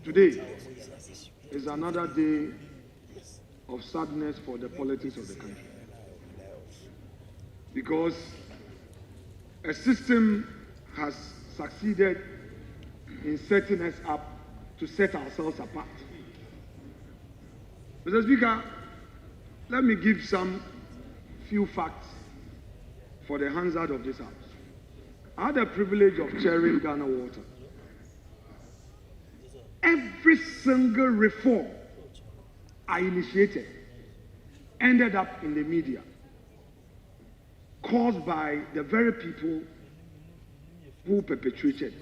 Today is another day of sadness for the politics of the country. Because a system has succeeded in setting us up to set ourselves apart. Mr. Speaker, let me give some few facts for the Hansard of this House. I had the privilege of chairing Ghana Water. Every single reform I initiated ended up in the media, caused by the very people who perpetrated.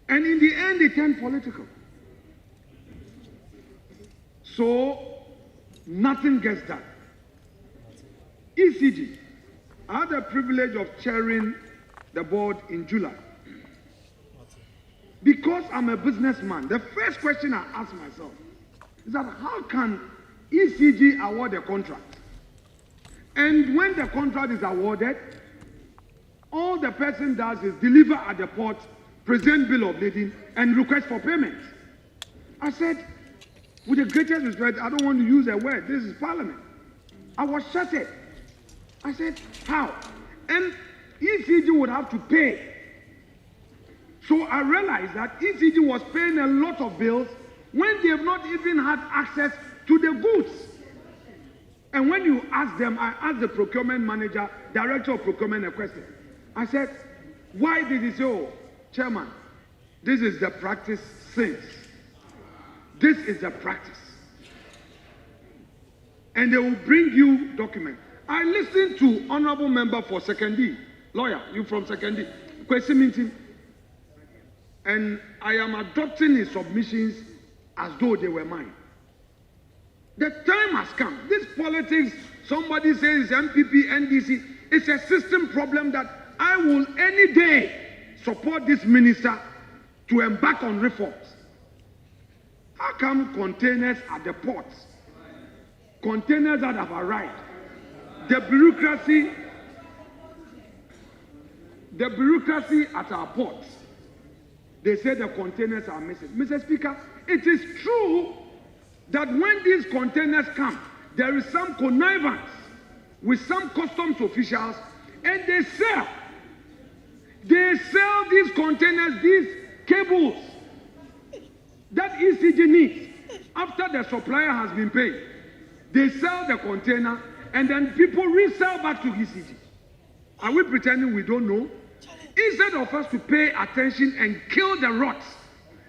And in the end, it turned political. So, nothing gets done. ECG, I had the privilege of chairing the board in July. Because I'm a businessman, the first question I ask myself is that how can ECG award a contract? And when the contract is awarded, all the person does is deliver at the port, present bill of lading, and request for payment. I said, with the greatest respect, I don't want to use a word. This is Parliament. I was shattered. I said, how? And ECG would have to pay. So I realized that ECG was paying a lot of bills when they have not even had access to the goods. And when you ask them, I asked the procurement manager, director of procurement, a question. I said, why did he say, oh, Chairman, this is the practice since. This is the practice. And they will bring you documents. I listened to Honorable Member for Second D, lawyer, you from Second D, question meeting, and I am adopting his submissions as though they were mine. The time has come. This politics, somebody says MPP, NDC, it's a system problem that I will any day support this minister to embark on reforms. How come containers at the ports, containers that have arrived, the bureaucracy at our ports, they say the containers are missing. Mr. Speaker, it is true that when these containers come, there is some connivance with some customs officials, and they sell these containers, these cables that ECG needs after the supplier has been paid. They sell the container and then people resell back to ECG. Are we pretending we don't know? Instead of us to pay attention and kill the rots,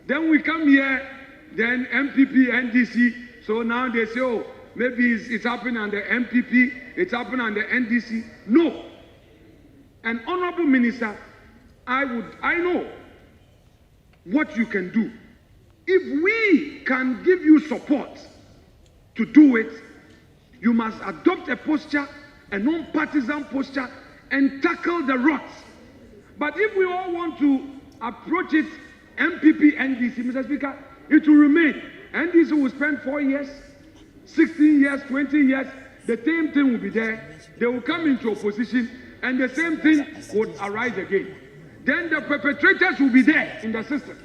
then we come here, then MPP, NDC, so now they say, oh, maybe it's happening under MPP, it's happening under NDC. No. And Honorable Minister, I know what you can do. If we can give you support to do it, you must adopt a posture, a non-partisan posture, and tackle the rots. But if we all want to approach it, MPP, NDC, Mr. Speaker, it will remain. NDC will spend 4 years, 16 years, 20 years, the same thing will be there. They will come into opposition, and the same thing would arise again. Then the perpetrators will be there in the system.